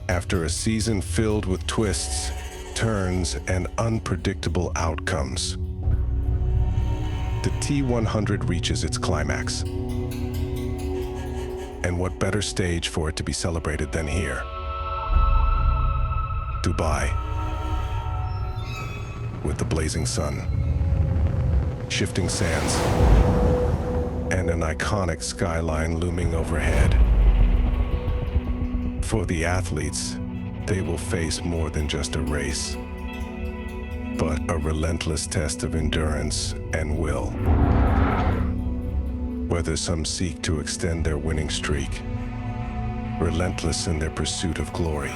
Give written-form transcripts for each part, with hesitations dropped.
After a season filled with twists, turns, and unpredictable outcomes, the T100 reaches its climax. And what better stage for it to be celebrated than here? Dubai, with the blazing sun, shifting sands, and an iconic skyline looming overhead. For the athletes, they will face more than just a race, but a relentless test of endurance and will. Whether some seek to extend their winning streak, relentless in their pursuit of glory,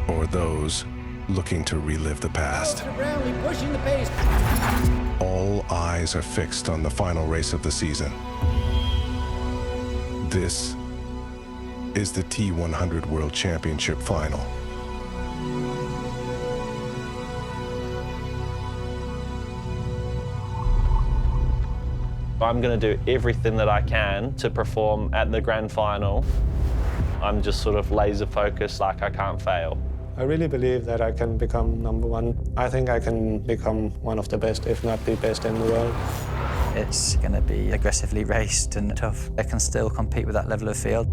or those looking to relive the past. Pushing the pace. All eyes are fixed on the final race of the season. This is the T100 World Championship Final. I'm going to do everything that I can to perform at the grand final. I'm just sort of laser focused, like I can't fail. I really believe that I can become #1. I think I can become one of the best, if not the best in the world. It's going to be aggressively raced and tough. I can still compete with that level of field.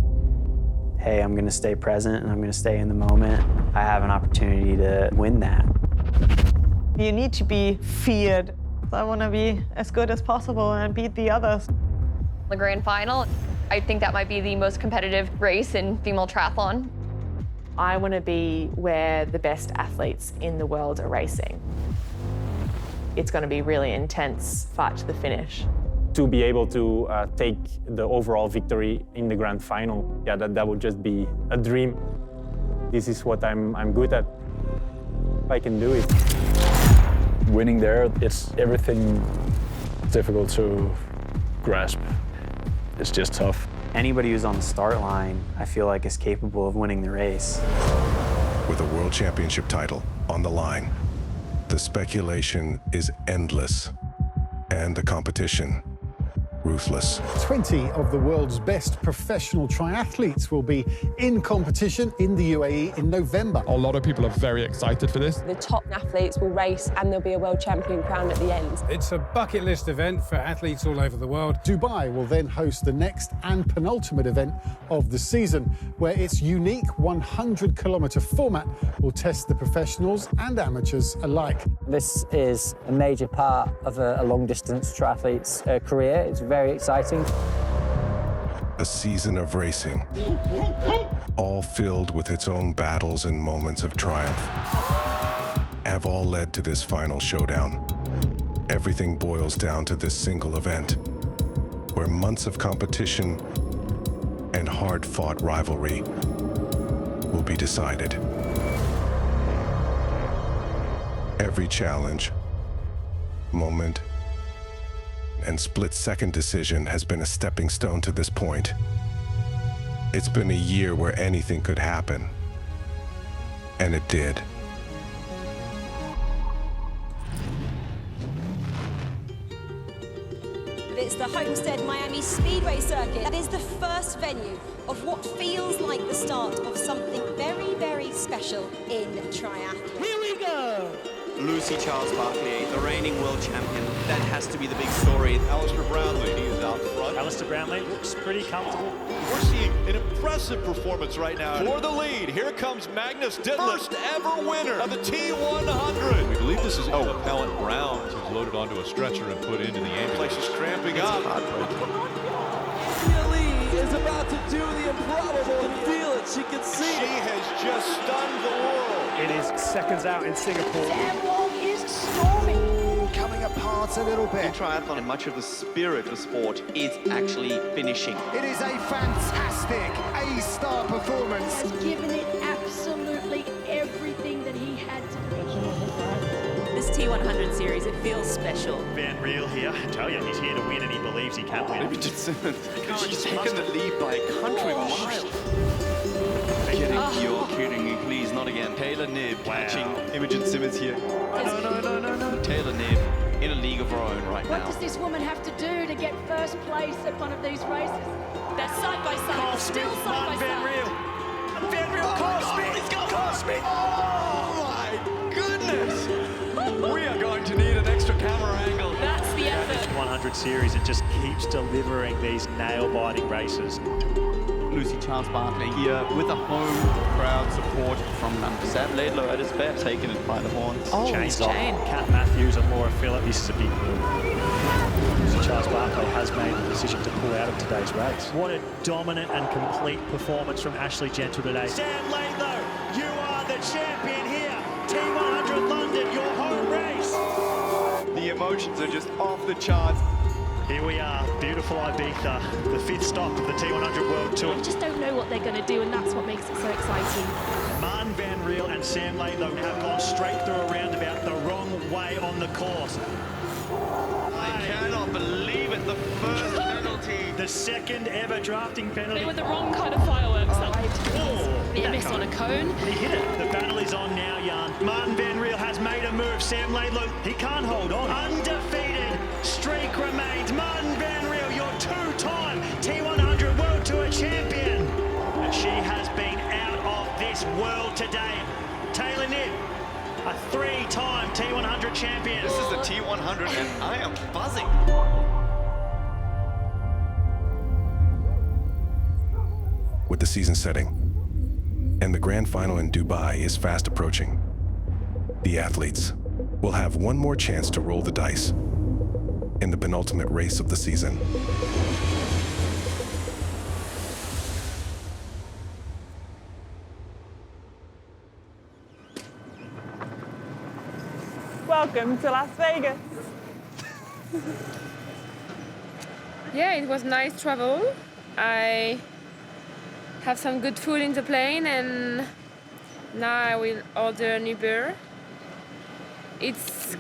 Hey, I'm going to stay present and I'm going to stay in the moment. I have an opportunity to win that. You need to be feared. I want to be as good as possible and beat the others. The grand final, I think that might be the most competitive race in female triathlon. I want to be where the best athletes in the world are racing. It's going to be a really intense fight to the finish. To be able to take the overall victory in the grand final, yeah, that would just be a dream. This is what I'm good at. I can do it. Winning there, it's everything difficult to grasp. It's just tough. Anybody who's on the start line, I feel like is capable of winning the race. With a world championship title on the line, the speculation is endless and the competition ruthless. 20 of the world's best professional triathletes will be in competition in the UAE in November. A lot of people are very excited for this. The top athletes will race and there'll be a world champion crowned at the end. It's a bucket list event for athletes all over the world. Dubai will then host the next and penultimate event of the season, where its unique 100-kilometre format will test the professionals and amateurs alike. This is a major part of a long-distance triathlete's career. It's very exciting. A season of racing, all filled with its own battles and moments of triumph, have all led to this final showdown. Everything boils down to this single event, where months of competition and hard-fought rivalry will be decided. Every challenge, moment, and split-second decision has been a stepping stone to this point. It's been a year where anything could happen, and it did. It's the Homestead Miami Speedway Circuit. That is the first venue of what feels like the start of something very, very special in triathlon. Here we go! Lucy Charles-Barclay, the reigning world champion. That has to be the big story. Alistair Brownlee, he is out front. Alistair Brownlee looks pretty comfortable. We're seeing an impressive performance right now. For the lead, here comes Magnus Ditlev, first ever winner of the T100. We believe this is Appellant Brown, who's loaded onto a stretcher and put into the ambulance. Place is cramping up. Lee is about to do the improbable and feel it. She can see it. She has just stunned the world. It is seconds out in Singapore. Sam Long is storming. Coming apart a little bit. In triathlon, and much of the spirit of sport is actually finishing. It is a fantastic A-star performance. Has given it absolutely everything that he had to do. This T100 series, it feels special. Van Riel here. I tell you, he's here to win and he believes he can win. Maybe just she's taken the lead by a country mile. You're kidding me, please, not again. Taylor Knibb catching Imogen Simmons here. No. Taylor Knibb in a league of her own right now. What does this woman have to do to get first place at one of these races? They're side by side, still side by side. Van Riel T100 series and just keeps delivering these nail-biting races. Lucy Charles-Barkley here with a home crowd support from Sam Laidlow at his back, taking it by the horns. Oh, Chains his off. chain. Kat Matthews and Laura Phillip. This is a big move. Lucy Charles-Barkley has made the decision to pull out of today's race. What a dominant and complete performance from Ashley Gentle today. Sam Laidlow, you are the champion here. T100 London, your home race. The emotions are just off the charts. Here we are, beautiful Ibiza, the 5th stop of the T100 World Tour. I just don't know what they're going to do, and that's what makes it so exciting. Martin Van Riel and Sam Laidlow have gone straight through a roundabout the wrong way on the course. I cannot believe it, the first penalty. The second ever drafting penalty. They were the wrong kind of fireworks. Near miss on a cone. He hit it. The battle is on now, Jan. Martin Van Riel has made a move. Sam Laidlow, he can't hold on. Undefeated streak remains. Martin Van Riel, your 2-time T100 World Tour champion. And she has been out of this world today. Taylor Knibb, a 3-time T100 champion. This is the T100 and I am buzzing. With the season setting and the grand final in Dubai is fast approaching, the athletes will have one more chance to roll the dice in the penultimate race of the season. Welcome to Las Vegas. Yeah, it was nice travel. I have some good food in the plane, and now I will order an Uber. It's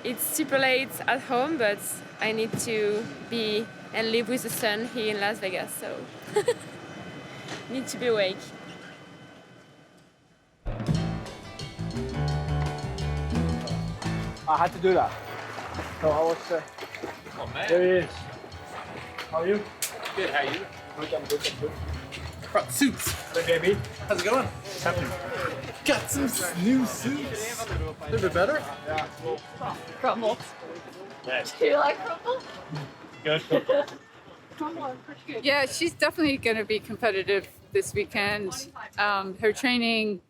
it's super late at home, but I need to be and live with the sun here in Las Vegas, so need to be awake. I had to do that. So I was. Oh man. There he is. How are you? Good, how are you? Good, I'm good, I'm good. Front suits. Hey, baby. How's it going? What's happening? Got some new suits. A little bit better? Yeah. Crumble. Yes. Do you like crumble? Good. Yeah, she's definitely going to be competitive this weekend. Her training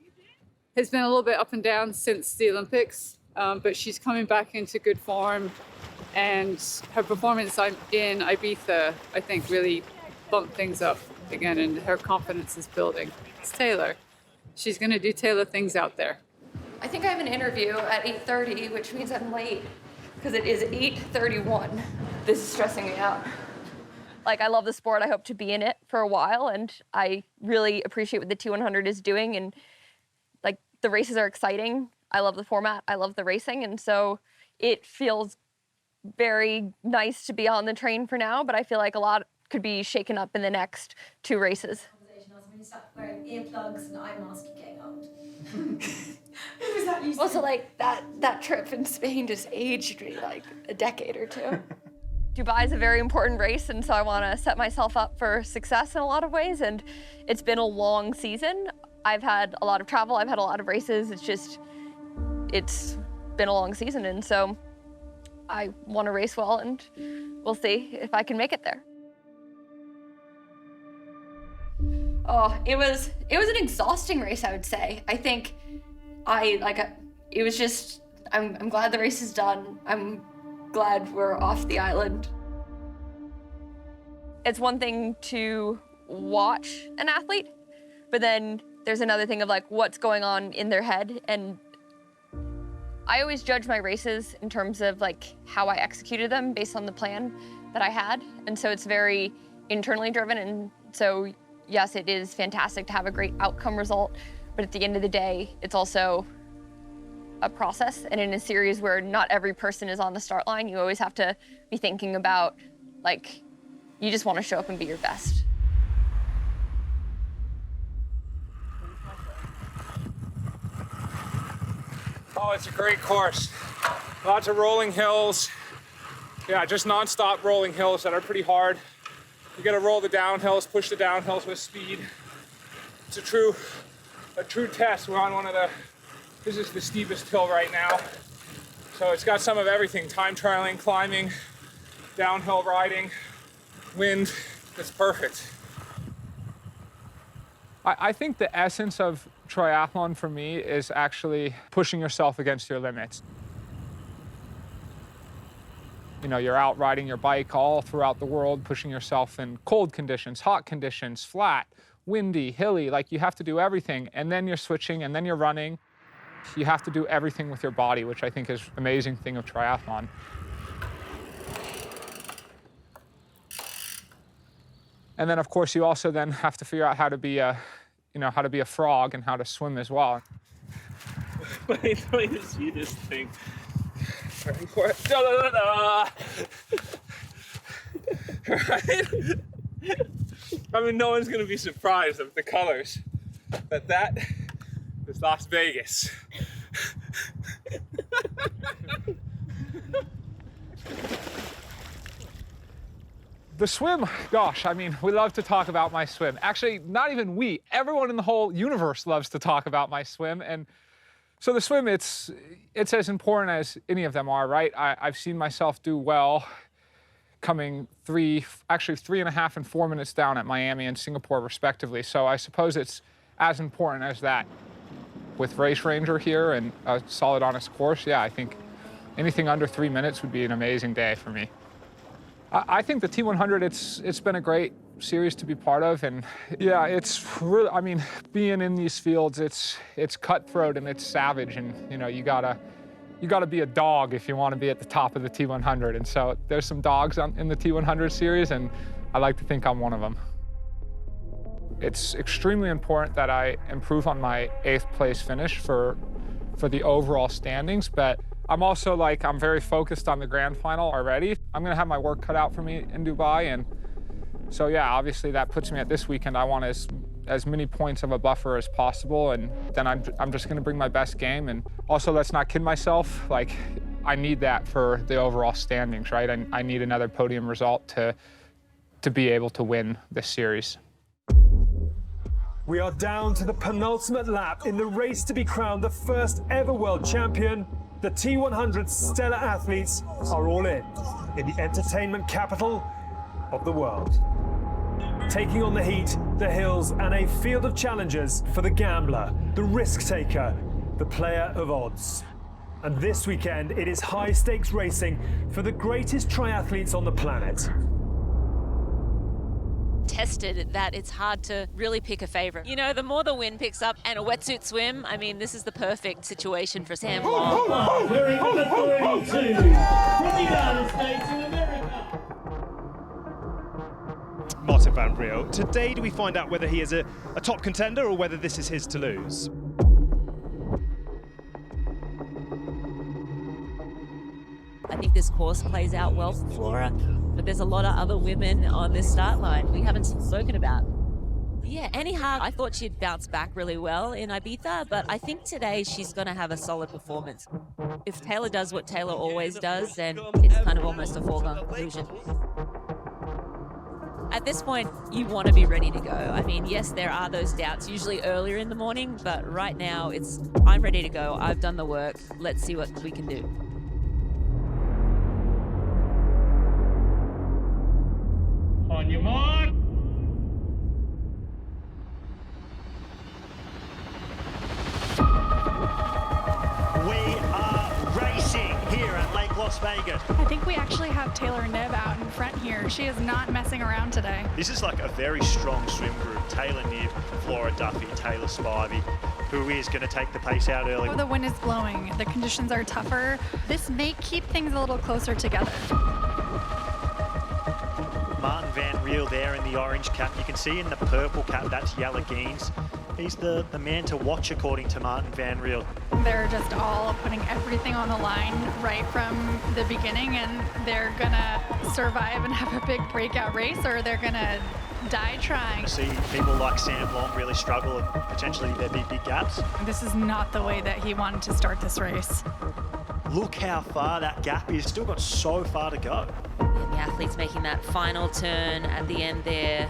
has been a little bit up and down since the Olympics, but she's coming back into good form. And her performance in Ibiza, I think, really bumped things up again, and her confidence is building. It's Taylor. She's going to do Taylor things out there. I think I have an interview at 8:30, which means I'm late because it is 8:31. This is stressing me out. Like, I love the sport. I hope to be in it for a while, and I really appreciate what the T100 is doing. And like, the races are exciting. I love the format. I love the racing, and so it feels very nice to be on the train for now. But I feel like a lot could be shaken up in the next 2 races. When you start wearing earplugs and eye mask, you're getting old. Also, like, that trip in Spain just aged me like a decade or 2. Dubai is a very important race, and so I want to set myself up for success in a lot of ways, and it's been a long season. I've had a lot of travel, I've had a lot of races. It's been a long season, and so I want to race well, and we'll see if I can make it there. Oh, it was an exhausting race, I would say. I think it was just, I'm glad the race is done. I'm glad we're off the island. It's one thing to watch an athlete, but then there's another thing of like what's going on in their head. And I always judge my races in terms of like how I executed them based on the plan that I had. And so it's very internally driven. And so yes, it is fantastic to have a great outcome result, but at the end of the day, it's also a process. And in a series where not every person is on the start line, you always have to be thinking about, like, you just want to show up and be your best. Oh, it's a great course. Lots of rolling hills. Yeah, just nonstop rolling hills that are pretty hard. You gotta roll the downhills, push the downhills with speed. It's a true test. We're on this is the steepest hill right now. So it's got some of everything: time trialing, climbing, downhill riding, wind. It's perfect. I think the essence of triathlon for me is actually pushing yourself against your limits. You know, you're out riding your bike all throughout the world, pushing yourself in cold conditions, hot conditions, flat, windy, hilly. Like, you have to do everything, and then you're switching, and then you're running. You have to do everything with your body, which I think is an amazing thing of triathlon. And then, of course, you also then have to figure out how to be a, how to be a frog and how to swim as well. Wait to see this thing. Ready for it? Right? I mean, no one's going to be surprised of the colors, but that is Las Vegas. The swim, gosh, I mean, we love to talk about my swim. Actually, not even we, everyone in the whole universe loves to talk about my swim. And so the swim, it's as important as any of them are, right? I've seen myself do well coming 3.5 and 4 minutes down at Miami and Singapore, respectively. So I suppose it's as important as that. With Race Ranger here and a solid, honest course, yeah, I think anything under 3 minutes would be an amazing day for me. I think the T100, it's been a great series to be part of, and yeah, it's really, I mean, being in these fields, it's cutthroat and it's savage, and you gotta be a dog if you want to be at the top of the T100, and so there's some dogs in the T100 series, and I like to think I'm one of them. It's extremely important that I improve on my 8th place finish for the overall standings, but I'm also I'm very focused on the grand final already. I'm gonna have my work cut out for me in Dubai, and so yeah, obviously that puts me at this weekend. I want as many points of a buffer as possible, and then I'm just gonna bring my best game. And also, let's not kid myself, I need that for the overall standings, right? I need another podium result to be able to win this series. We are down to the penultimate lap in the race to be crowned the first ever world champion. The T100 stellar athletes are all in the entertainment capital of the world. Taking on the heat, the hills, and a field of challengers for the gambler, the risk taker, the player of odds. And this weekend, it is high stakes racing for the greatest triathletes on the planet. Tested that it's hard to really pick a favorite. You know, the more the wind picks up and a wetsuit swim, I mean, this is the perfect situation for Sam Long. Wearing number 32 from the United States of America. Martin Van Riel. Today, do we find out whether he is a top contender or whether this is his to lose? I think this course plays out well for Flora, but there's a lot of other women on this start line we haven't spoken about. Yeah, Annie Hart, I thought she'd bounce back really well in Ibiza, but I think today she's going to have a solid performance. If Taylor does what Taylor always does, then it's kind of almost a foregone conclusion. At this point, you want to be ready to go. I mean, yes, there are those doubts usually earlier in the morning, but right now I'm ready to go. I've done the work. Let's see what we can do. On your mark. We are racing here at Lake Las Vegas. I think we actually have Taylor Nebb out in front here. She is not messing around today. This is like a very strong swim group. Taylor Nebb, Flora Duffy, Taylor Spivey, who is going to take the pace out early. Oh, the wind is blowing. The conditions are tougher. This may keep things a little closer together. Martin Van Riel there in the orange cap. You can see in the purple cap, that's Yalagines. He's the man to watch, according to Martin Van Riel. They're just all putting everything on the line right from the beginning, and they're gonna survive and have a big breakout race, or they're gonna die trying. See people like Sam Long really struggle, and potentially there'd be big gaps. This is not the way that he wanted to start this race. Look how far that gap is. Still got so far to go. And the athletes making that final turn at the end there.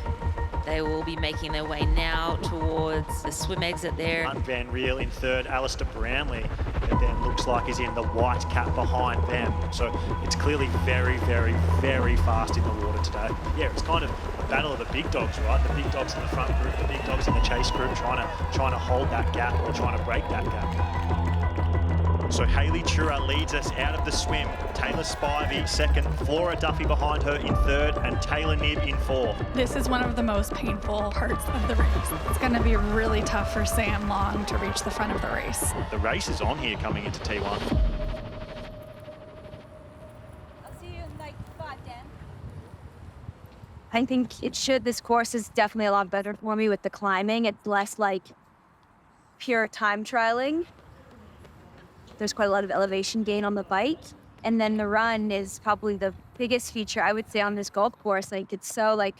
They will be making their way now towards the swim exit there. Martin Van Riel in third, Alistair Brownlee that then looks like is in the white cap behind them. So it's clearly very, very, very fast in the water today. Yeah, it's kind of a battle of the big dogs, right? The big dogs in the front group, the big dogs in the chase group trying to hold that gap or trying to break that gap. So Hayley Tura leads us out of the swim. Taylor Spivey second, Flora Duffy behind her in third, and Taylor Knibb in fourth. This is one of the most painful parts of the race. It's going to be really tough for Sam Long to reach the front of the race. The race is on here coming into T1. I'll see you in like 5, Dan. I think this course is definitely a lot better for me with the climbing. It's less like pure time trialing. There's quite a lot of elevation gain on the bike. And then the run is probably the biggest feature, I would say, on this golf course. Like, it's so like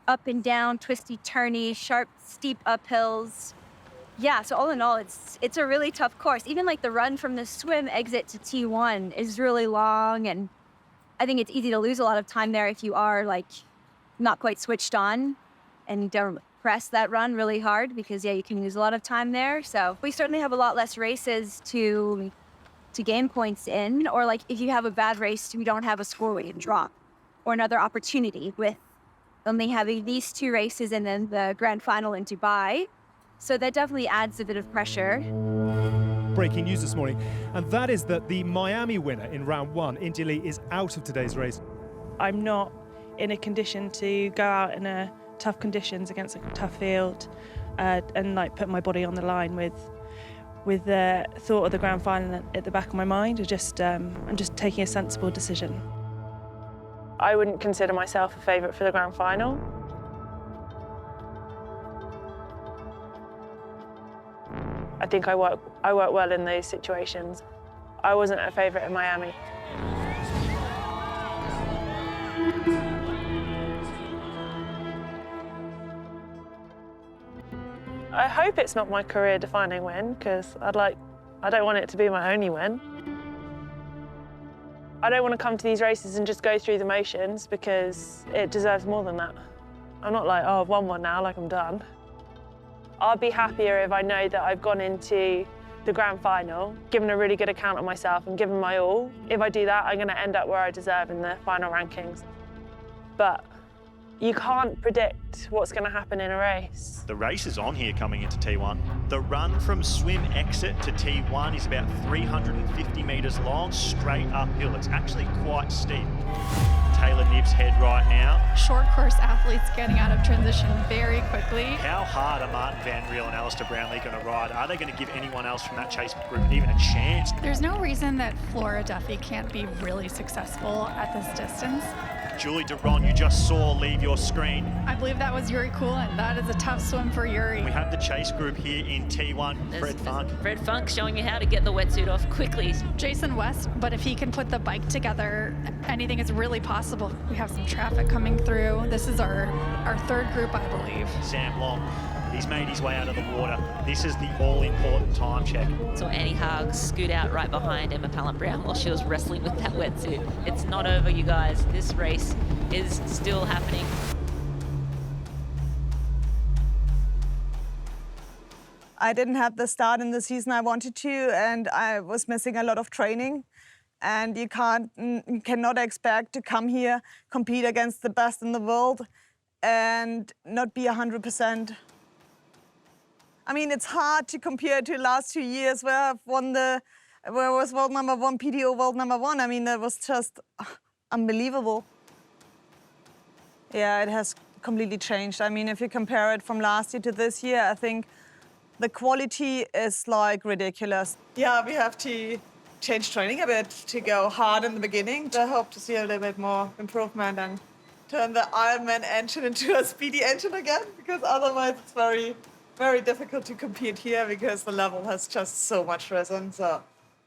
up and down, twisty, turny, sharp, steep uphills. Yeah, so all in all, it's a really tough course. Even like the run from the swim exit to T1 is really long. And I think it's easy to lose a lot of time there if you are like not quite switched on and don't press that run really hard, because yeah, you can lose a lot of time there. So we certainly have a lot less races to gain points in, or like if you have a bad race, we don't have a score we can drop, or another opportunity with only having these 2 races and then the grand final in Dubai. So that definitely adds a bit of pressure. Breaking news this morning, and that is that the Miami winner in round 1, India Lee, is out of today's race. I'm not in a condition to go out in a tough conditions against a tough field and like put my body on the line with the thought of the grand final at the back of my mind. I'm just taking a sensible decision. I wouldn't consider myself a favourite for the grand final. I think I work well in those situations. I wasn't a favourite in Miami. I hope it's not my career-defining win, because I don't want it to be my only win. I don't want to come to these races and just go through the motions, because it deserves more than that. I'm not like, oh, I've won one now, like I'm done. I'll be happier if I know that I've gone into the grand final, given a really good account of myself and given my all. If I do that, I'm going to end up where I deserve in the final rankings. But you can't predict what's going to happen in a race. The race is on here coming into T1. The run from swim exit to T1 is about 350 metres long, straight uphill. It's actually quite steep. Taylor Knibb's head right now. Short course athletes getting out of transition very quickly. How hard are Martin Van Riel and Alistair Brownlee going to ride? Are they going to give anyone else from that chase group even a chance? There's no reason that Flora Duffy can't be really successful at this distance. Julie Duron, you just saw leave your screen. I believe that was Yuri Coolin. That is a tough swim for Yuri. We have the chase group here in T1. Fred Funk. Fred Funk showing you how to get the wetsuit off quickly. Jason West, but if he can put the bike together, anything is really possible. We have some traffic coming through. This is our third group, I believe. Sam Long. He's made his way out of the water. This is the all-important time check. So Annie Haag scoot out right behind Emma Pallant-Brown while she was wrestling with that wetsuit. It's not over, you guys. This race is still happening. I didn't have the start in the season I wanted to, and I was missing a lot of training. And you cannot expect to come here, compete against the best in the world, and not be 100%. I mean, it's hard to compare to the last 2 years where I was world number 1, PTO world number 1. I mean, that was just unbelievable. Yeah, it has completely changed. I mean, if you compare it from last year to this year, I think the quality is like ridiculous. Yeah, we have to change training a bit to go hard in the beginning. I hope to see a little bit more improvement and turn the Ironman engine into a speedy engine again, because otherwise it's very, very difficult to compete here because the level has just so much risen. So,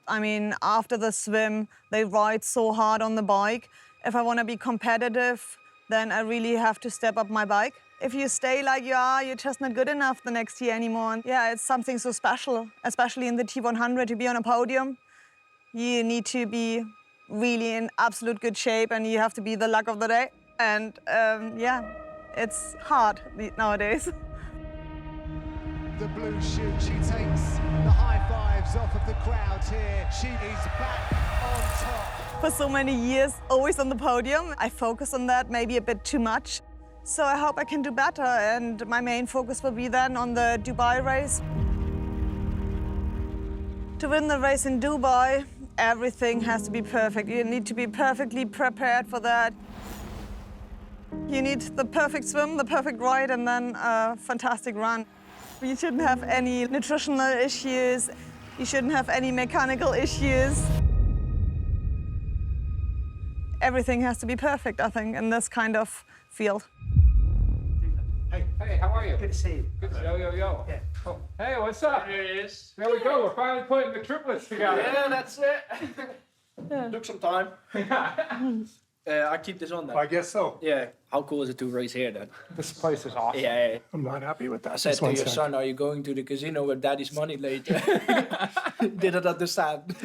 I mean, after the swim, they ride so hard on the bike. If I want to be competitive, then I really have to step up my bike. If you stay like you are, you're just not good enough the next year anymore. And yeah, it's something so special, especially in the T100, to be on a podium. You need to be really in absolute good shape, and you have to be the luck of the day. And yeah, it's hard nowadays. the blue chute. She takes the high fives off of the crowd here. She is back on top. For so many years, always on the podium, I focus on that maybe a bit too much. So I hope I can do better, and my main focus will be then on the Dubai race. To win the race in Dubai, everything has to be perfect. You need to be perfectly prepared for that. You need the perfect swim, the perfect ride, and then a fantastic run. You shouldn't have any nutritional issues. You shouldn't have any mechanical issues. Everything has to be perfect, I think, in this kind of field. Hey, how are you? Good to see you. Good to see you. Yo. Yeah. Oh, hey, what's up? There he is. There we go. We're finally putting the triplets together. Yeah, that's it. Took some time. I keep this on then. I guess so. Yeah. How cool is it to race here then? This place is awesome. Yeah. I'm not happy with that. I said to your son, are you going to the casino with daddy's money later? Didn't understand.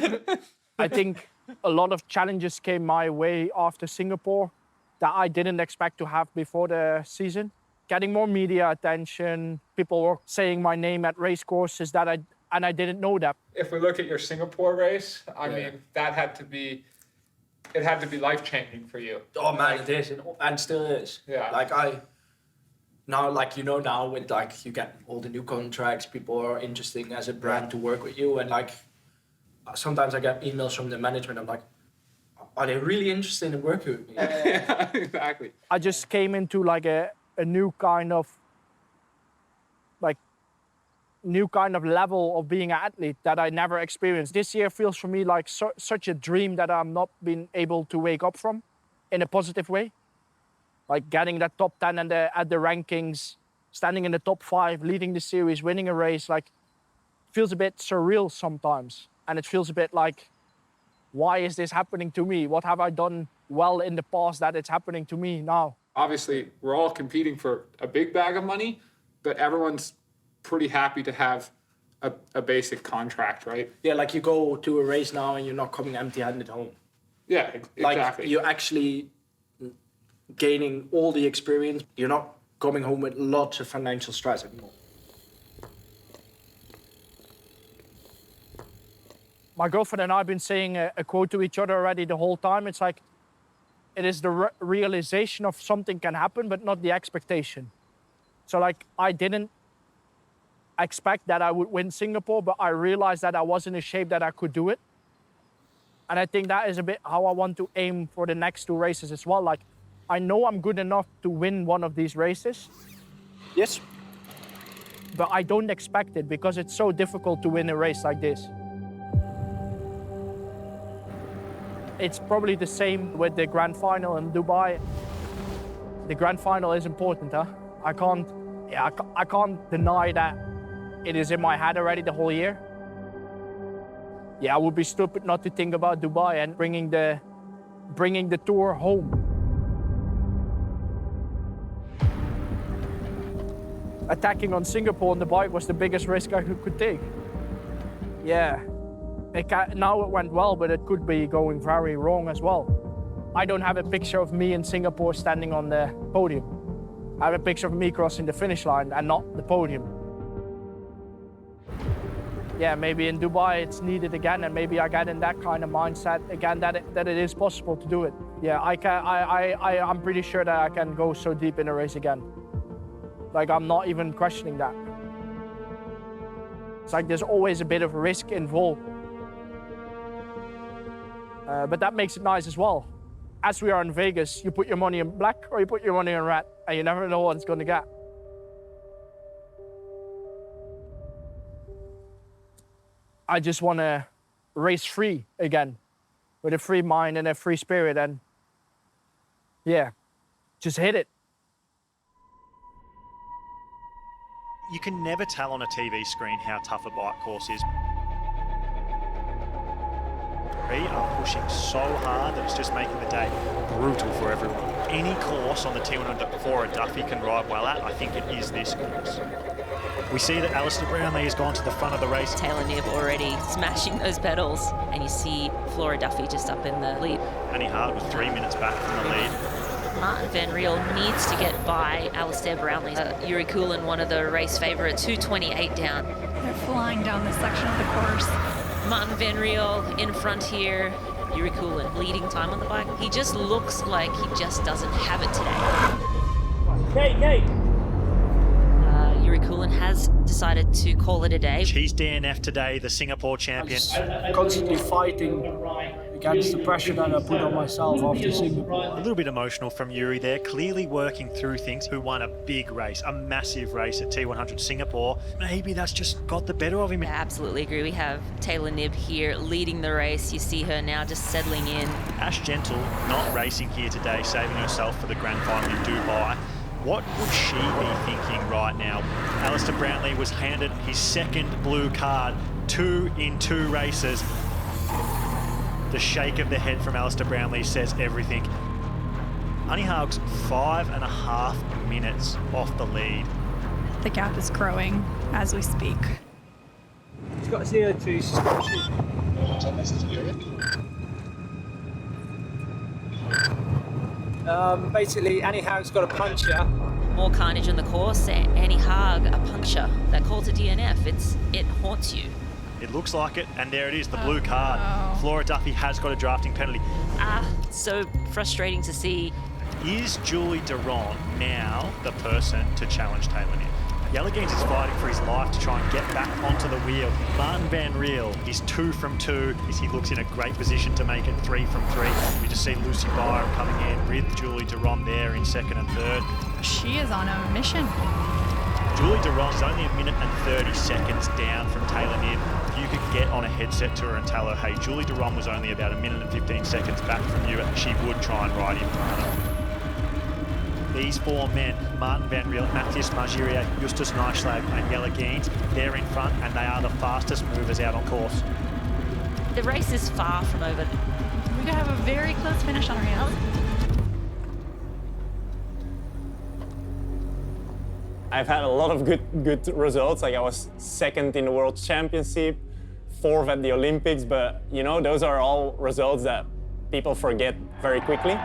I think a lot of challenges came my way after Singapore that I didn't expect to have before the season. Getting more media attention, people were saying my name at race courses and I didn't know that. If we look at your Singapore race, I mean, it had to be life-changing for you. Oh man, it is, and still is. Yeah. Like now with like you get all the new contracts, people are interesting as a brand to work with you, and like sometimes I get emails from the management. I'm like, are they really interested in working with me? Yeah, exactly. I just came into like a new kind of level of being an athlete that I never experienced. This year feels for me like such a dream that I'm not been able to wake up from in a positive way. Like getting that top 10 at the rankings, standing in the top 5, leading the series, winning a race, like feels a bit surreal sometimes. And it feels a bit like, why is this happening to me? What have I done well in the past that it's happening to me now? Obviously, we're all competing for a big bag of money, but everyone's pretty happy to have a basic contract, right? Yeah, like you go to a race now and you're not coming empty-handed home. Yeah, exactly. Like you're actually gaining all the experience. You're not coming home with lots of financial stress anymore. My girlfriend and I have been saying a quote to each other already the whole time. It's like, it is the realization of something can happen, but not the expectation. So like, I didn't expect that I would win Singapore, but I realized that I was in a shape that I could do it. And I think that is a bit how I want to aim for the next 2 races as well. Like, I know I'm good enough to win one of these races. Yes. But I don't expect it because it's so difficult to win a race like this. It's probably the same with the grand final in Dubai. The grand final is important, huh? I can't deny that it is in my head already the whole year. Yeah, I would be stupid not to think about Dubai and bringing the tour home. Attacking on Singapore on the bike was the biggest risk I could take. Yeah. Now it went well, but it could be going very wrong as well. I don't have a picture of me in Singapore standing on the podium. I have a picture of me crossing the finish line and not the podium. Yeah, maybe in Dubai it's needed again, and maybe I get in that kind of mindset again that it is possible to do it. Yeah, I'm pretty sure that I can go so deep in a race again. Like, I'm not even questioning that. It's like there's always a bit of risk involved. But that makes it nice as well. As we are in Vegas, you put your money in black or you put your money in red, and you never know what it's going to get. I just want to race free again, with a free mind and a free spirit, and yeah, just hit it. You can never tell on a TV screen how tough a bike course is. We are pushing so hard that it's just making the day brutal for everyone. Any course on the T100 that Flora Duffy can ride well at, I think it is this course. We see that Alistair Brownlee has gone to the front of the race. Taylor Knibb already smashing those pedals, and you see Flora Duffy just up in the lead. Annie Hart with 3 minutes back from the lead. Martin Van Riel needs to get by Alistair Brownlee. Yuri Kulin, one of the race favourites, 2:28 down. They're flying down this section of the course. Martin Van Riel in front here. Yuri Kulin leading time on the bike. He just looks like he just doesn't have it today. Kate! Yuri Kulin has decided to call it a day. He's DNF today, the Singapore champion. Constantly fighting against the pressure that I put on myself after Singapore. A little bit emotional from Yuri there, clearly working through things, who won a big race, a massive race at T100 Singapore. Maybe that's just got the better of him. I absolutely agree. We have Taylor Knibb here leading the race. You see her now just settling in. Ash Gentle not racing here today, saving herself for the grand final in Dubai. What would she be thinking right now? Alistair Brownlee was handed his second blue card, 2 in 2 races. The shake of the head from Alistair Brownlee says everything. Honey Hug's 5.5 minutes off the lead. The gap is growing as we speak. She's got CO2, she's got basically, Annie Haug's got a puncture. More carnage on the course. Annie Haug, a puncture. That call to DNF, it haunts you. It looks like it, and there it is, the blue card. No. Flora Duffy has got a drafting penalty. So frustrating to see. Is Julie Duron now the person to challenge Taylor Knibb? Yelligans is fighting for his life to try and get back onto the wheel. Martin Van Riel is 2 from 2 as he looks in a great position to make it 3 from 3. We just see Lucy Byram coming in with Julie Duron there in 2nd and 3rd. She is on a mission. Julie Duron's only 1 minute and 30 seconds down from Taylor Knibb. If you could get on a headset to her and tell her, hey, Julie Duron was only about 1 minute and 15 seconds back from you, she would try and ride in front of her. These 4 men, Martin Van Riel, Matthias Margirier, Justus Nijslag and Jelle Geens, they're in front and they are the fastest movers out on course. The race is far from over. We're going to have a very close finish on our hands. I've had a lot of good results. Like I was 2nd in the World Championship, 4th at the Olympics, but you know, those are all results that people forget very quickly.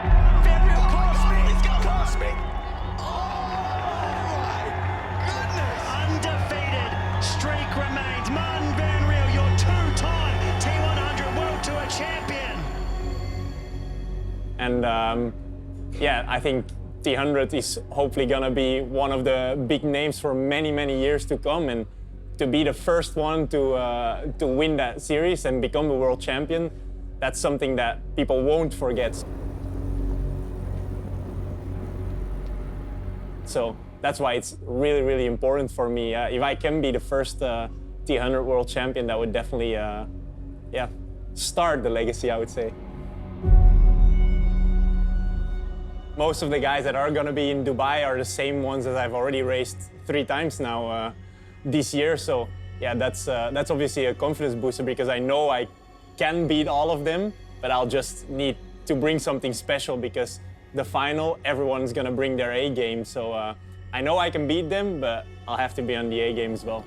Undefeated streak remains. Martin Van Riel, your 2-time T100 World Tour champion. And yeah, I think T100 is hopefully gonna be one of the big names for many, many years to come. And to be the first one to win that series and become the world champion, that's something that people won't forget. So that's why it's really, really important for me. If I can be the first T100 world champion, that would definitely yeah, start the legacy, I would say. Most of the guys that are gonna be in Dubai are the same ones that I've already raced 3 times now this year. So yeah, that's obviously a confidence booster because I know I can beat all of them, but I'll just need to bring something special because the final, everyone's gonna bring their A game. So I know I can beat them, but I'll have to be on the A game as well.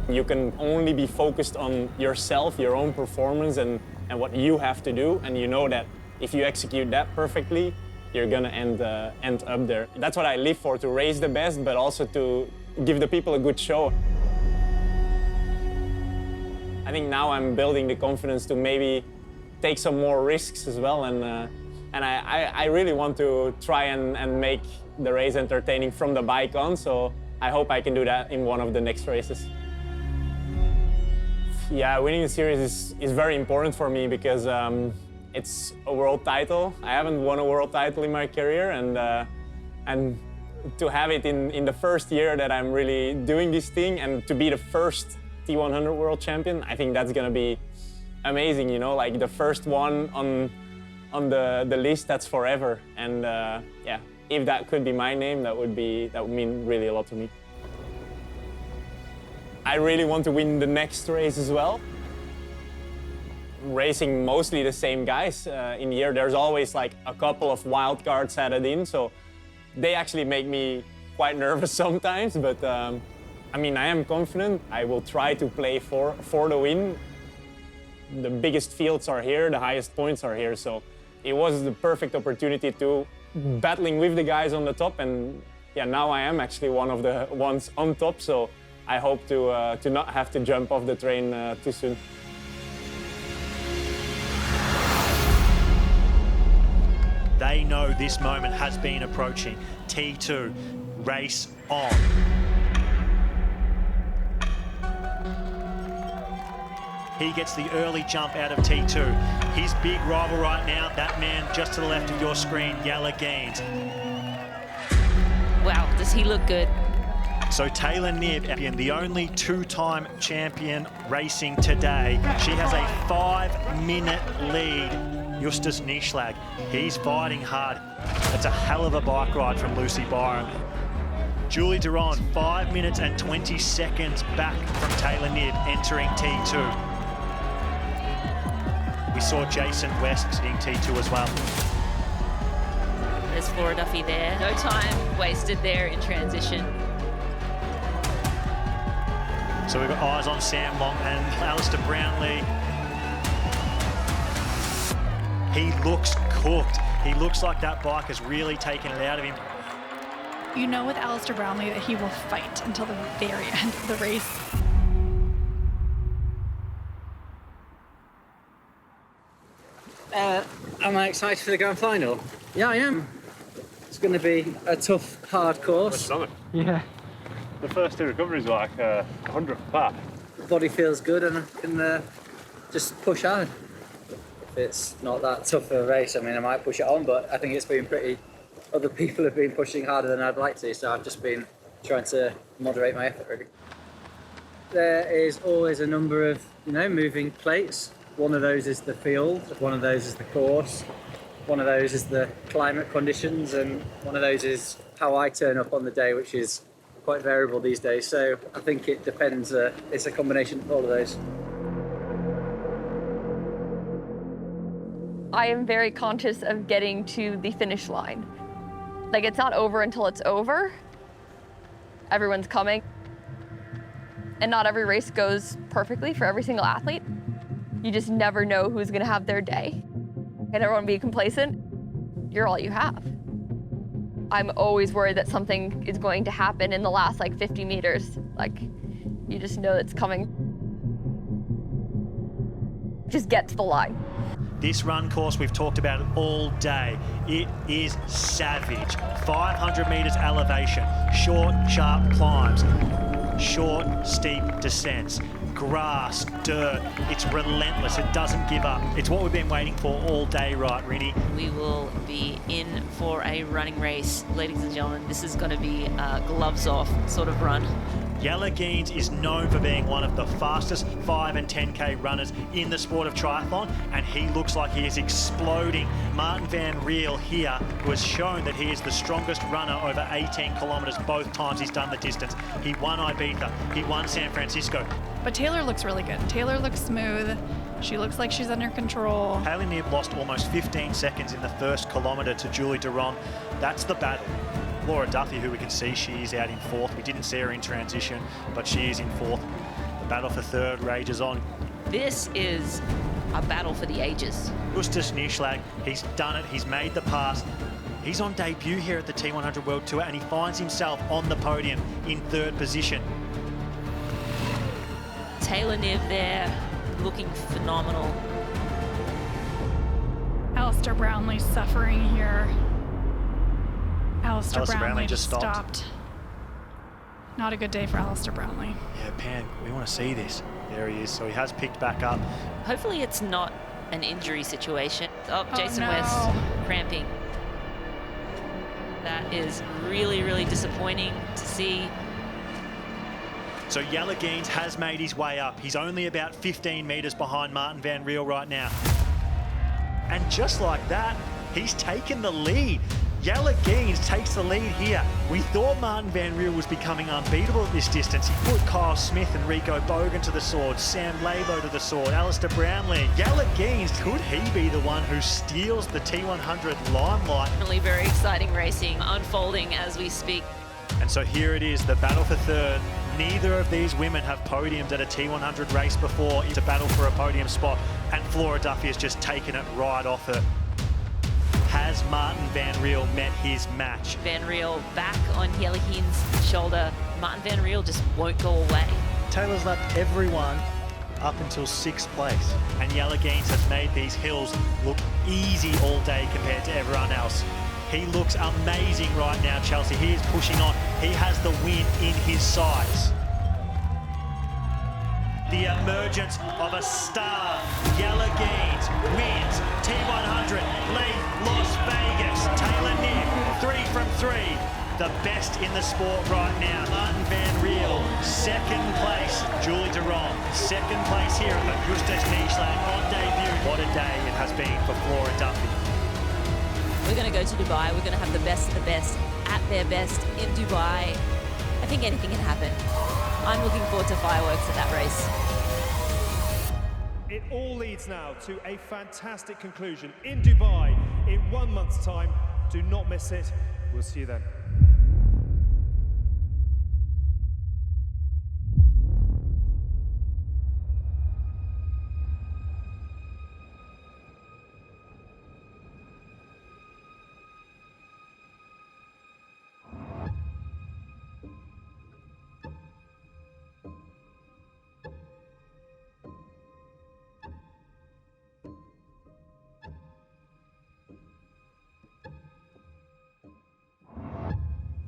You can only be focused on yourself, your own performance and what you have to do. And you know that if you execute that perfectly, you're gonna end up there. That's what I live for, to race the best, but also to give the people a good show. I think now I'm building the confidence to maybe take some more risks as well, and I really want to try and make the race entertaining from the bike on, so I hope I can do that in one of the next races. Yeah, winning the series is very important for me because it's a world title. I haven't won a world title in my career, and to have it in the first year that I'm really doing this thing and to be the first T100 World Champion, I think that's gonna be amazing, you know, like the first one on the list, that's forever. And yeah, if that could be my name, that would mean really a lot to me. I really want to win the next race as well. Racing mostly the same guys in the year, there's always like a couple of wild cards added in, so they actually make me quite nervous sometimes, but I mean, I am confident. I will try to play for the win. The biggest fields are here, the highest points are here, so it was the perfect opportunity to battling with the guys on the top, and yeah, now I am actually one of the ones on top, so I hope to not have to jump off the train too soon. They know this moment has been approaching. T2, race on. He gets the early jump out of T2. His big rival right now, that man just to the left of your screen, Yella Gaines. Wow, does he look good? So Taylor Knibb, the only two-time champion racing today, she has a 5-minute lead. Justus Nieschlag, he's fighting hard. That's a hell of a bike ride from Lucy Byram. Julie Duron, 5 minutes and 20 seconds back from Taylor Knibb entering T2. We saw Jason West sitting T2 as well. There's Flora Duffy there. No time wasted there in transition. So we've got eyes on Sam Long and Alistair Brownlee. He looks cooked. He looks like that bike has really taken it out of him. You know with Alistair Brownlee that he will fight until the very end of the race. Am I excited for the grand final? Yeah, I am. It's going to be a tough, hard course. Yeah. The first two recoveries were like 100 flat. The body feels good and I can just push hard. If it's not that tough of a race, I mean, I might push it on, but I think it's been pretty... Other people have been pushing harder than I'd like to, so I've just been trying to moderate my effort, really. There is always a number of, moving plates. One of those is the field, one of those is the course, one of those is the climate conditions, and one of those is how I turn up on the day, which is quite variable these days. So I think it depends, it's a combination of all of those. I am very conscious of getting to the finish line. Like, it's not over until it's over. Everyone's coming. And not every race goes perfectly for every single athlete. You just never know who's gonna have their day. And everyone be complacent. You're all you have. I'm always worried that something is going to happen in the last 50 meters. You just know it's coming. Just get to the line. This run course, we've talked about it all day. It is savage. 500 meters elevation, short, sharp climbs, short, steep descents, grass, dirt. It's relentless. It doesn't give up. It's what we've been waiting for all day, right, Rini? We will be in for a running race, ladies and gentlemen. This is going to be a gloves off sort of run. Yella Gaines is known for being one of the fastest 5 and 10K runners in the sport of triathlon, and he looks like he is exploding. Martin Van Riel here, who has shown that he is the strongest runner over 18 kilometers both times he's done the distance. He won Ibiza, he won San Francisco. But Taylor looks really good. Taylor looks smooth. She looks like she's under control. Taylor Knibb lost almost 15 seconds in the first kilometer to Julie Duron. That's the battle. Flora Duffy, who we can see, she is out in fourth. We didn't see her in transition, but she is in fourth. The battle for third rages on. This is a battle for the ages. Justus Nieschlag, he's done it, he's made the pass. He's on debut here at the T100 World Tour, and he finds himself on the podium in third position. Taylor Knibb there, looking phenomenal. Alistair Brownlee suffering here. Alistair Brownlee Brownlee just just stopped. Not a good day for Alistair Brownlee. Yeah, Pan, we want to see this. There he is. So he has picked back up. Hopefully it's not an injury situation. Oh, Jason no. West cramping. That is really, really disappointing to see. So Yella Gaines has made his way up. He's only about 15 meters behind Martin Van Riel right now. And just like that, he's taken the lead. Yella Gaines takes the lead here. We thought Martin Van Riel was becoming unbeatable at this distance. He put Kyle Smith and Rico Bogan to the sword, Sam Labo to the sword, Alistair Brownlee. Yella Gaines, could he be the one who steals the T100 limelight? Really very exciting racing unfolding as we speak. And so here it is, the battle for third. Neither of these women have podiumed at a T100 race before. It's a battle for a podium spot, and Flora Duffy has just taken it right off her. has Martin Van Riel met his match? Van Riel back on Jellikin's shoulder. Martin Van Riel just won't go away. Taylor's lapped everyone up until 6th place. And Jellikins has made these hills look easy all day compared to everyone else. He looks amazing right now, Chelsea. He is pushing on. He has the win in his sights. The emergence of a star. Jellikins wins T100 Leaf Las Vegas. Taylor Nick, 3 from 3. The best in the sport right now. Martin Van Riel, 2nd place. Julie Duron, 2nd place here at Augustus Nijland on debut. What a day it has been for Flora Duffy. We're going to go to Dubai. We're going to have the best of the best at their best in Dubai. I think anything can happen. I'm looking forward to fireworks at that race. It all leads now to a fantastic conclusion in Dubai in 1 month's time. Do not miss it. We'll see you then.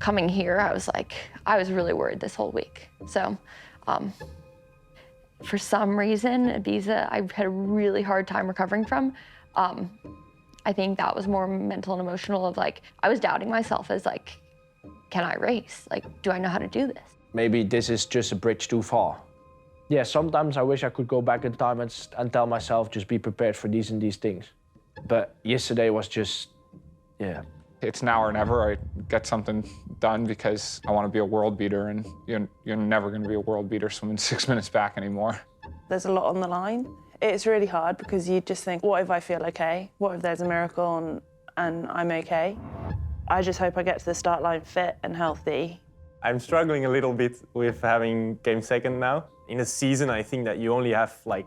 Coming here, I was really worried this whole week. So for some reason, Ibiza, I had a really hard time recovering from. I think that was more mental and emotional of I was doubting myself as can I race? Do I know how to do this? Maybe this is just a bridge too far. Yeah, sometimes I wish I could go back in time and tell myself, just be prepared for these and these things. But yesterday was just, yeah. It's now or never. I get something done because I want to be a world beater, and you're never going to be a world beater swimming 6 minutes back anymore. There's a lot on the line. It's really hard because you just think, what if I feel okay? What if there's a miracle and I'm okay? I just hope I get to the start line fit and healthy. I'm struggling a little bit with having came second now. In a season, I think that you only have a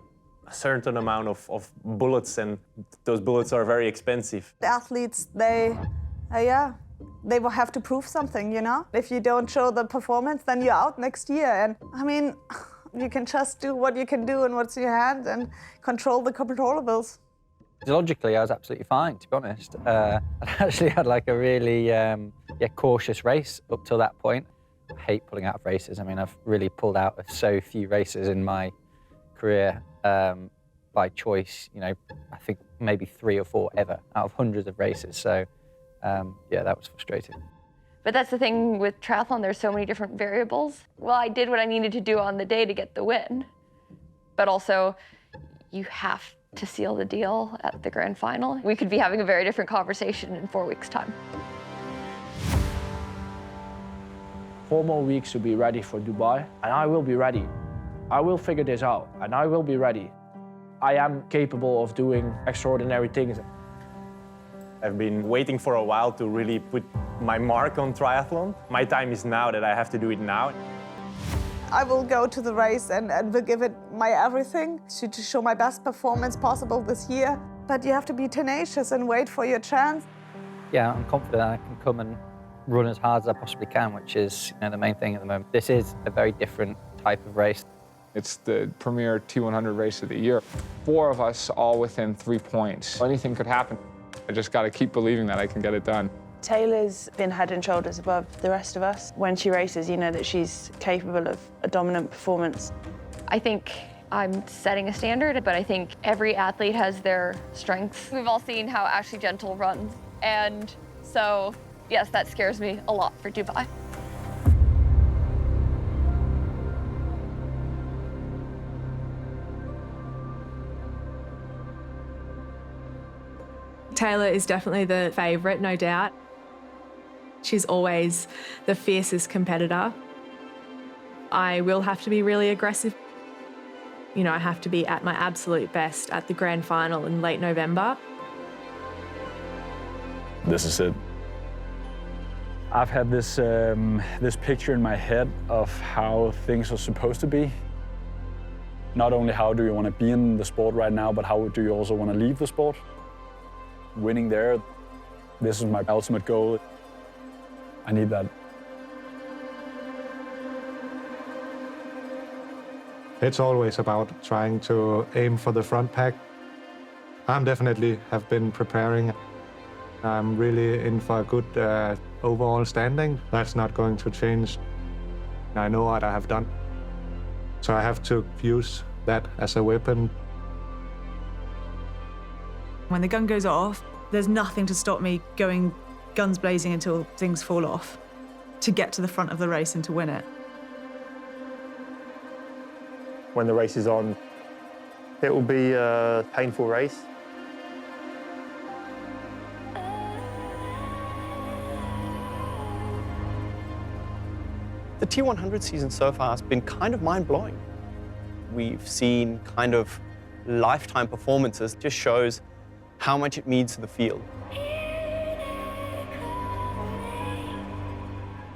certain amount of bullets, and those bullets are very expensive. The athletes, they will have to prove something, you know? If you don't show the performance, then you're out next year. And I mean, you can just do what you can do and what's in your hand and control the controllables. Physiologically, I was absolutely fine, to be honest. I actually had a really cautious race up till that point. I hate pulling out of races. I mean, I've really pulled out of so few races in my career by choice. I think maybe 3 or 4 ever out of hundreds of races. So. That was frustrating. But that's the thing with triathlon, there's so many different variables. Well, I did what I needed to do on the day to get the win. But also, you have to seal the deal at the grand final. We could be having a very different conversation in 4 weeks' time. 4 more weeks to be ready for Dubai, and I will be ready. I will figure this out, and I will be ready. I am capable of doing extraordinary things. I've been waiting for a while to really put my mark on triathlon. My time is now that I have to do it now. I will go to the race and will give it my everything to show my best performance possible this year. But you have to be tenacious and wait for your chance. Yeah, I'm confident I can come and run as hard as I possibly can, which is the main thing at the moment. This is a very different type of race. It's the premier T100 race of the year. 4 of us all within 3 points. Anything could happen. I just got to keep believing that I can get it done. Taylor's been head and shoulders above the rest of us. When she races, you know that she's capable of a dominant performance. I think I'm setting a standard, but I think every athlete has their strengths. We've all seen how Ashley Gentle runs, and so, yes, that scares me a lot for Dubai. Taylor is definitely the favourite, no doubt. She's always the fiercest competitor. I will have to be really aggressive. I have to be at my absolute best at the grand final in late November. This is it. I've had this picture in my head of how things are supposed to be. Not only how do you want to be in the sport right now, but how do you also want to leave the sport? Winning there, This is my ultimate goal. I need that. It's always about trying to aim for the front pack. I'm definitely have been preparing. I'm really in for a good overall standing. That's not going to change. I know what I have done. So I have to use that as a weapon. When the gun goes off, there's nothing to stop me going guns blazing until things fall off to get to the front of the race and to win it. When the race is on, it will be a painful race. The T100 season so far has been kind of mind-blowing. We've seen kind of lifetime performances. It just shows how much it means to the field.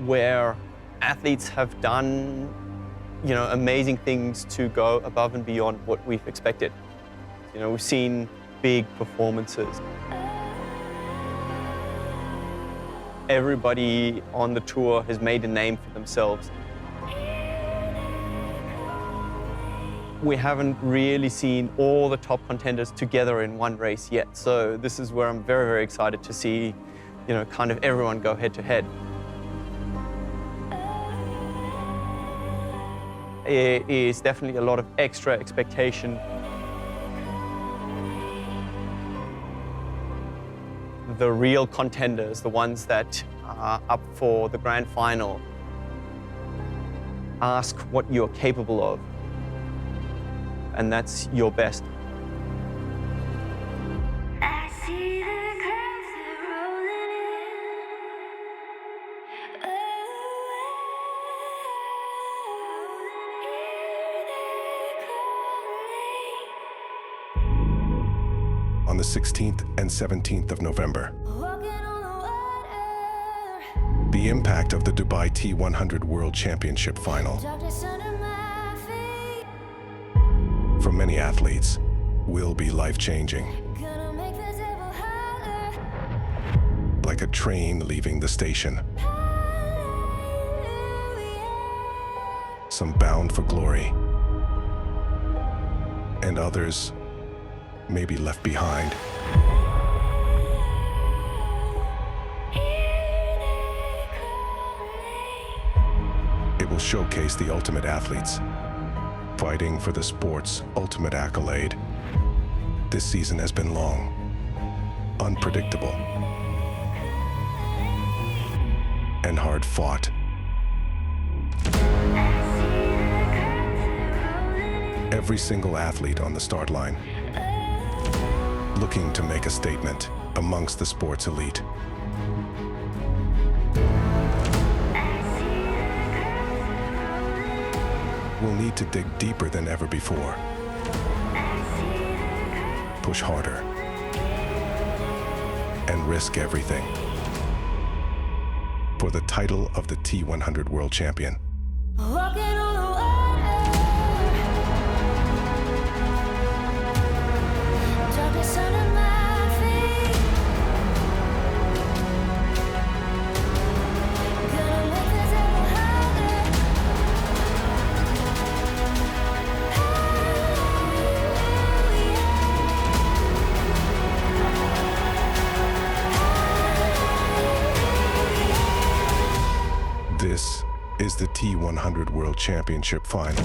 Where athletes have done, amazing things to go above and beyond what we've expected. We've seen big performances. Everybody on the tour has made a name for themselves. We haven't really seen all the top contenders together in one race yet. So this is where I'm very, very excited to see, kind of everyone go head to head. It is definitely a lot of extra expectation. The real contenders, the ones that are up for the grand final, ask what you're capable of, and that's your best. On the 16th and 17th of November. The impact of the Dubai T100 World Championship Final for many athletes will be life-changing. Like a train leaving the station. Some bound for glory, and others may be left behind. It will showcase the ultimate athletes, fighting for the sport's ultimate accolade. This season has been long, unpredictable, and hard-fought. Every single athlete on the start line looking to make a statement amongst the sport's elite. We'll need to dig deeper than ever before. Push harder. And risk everything for the title of the T100 World Champion. This is the T100 World Championship Final.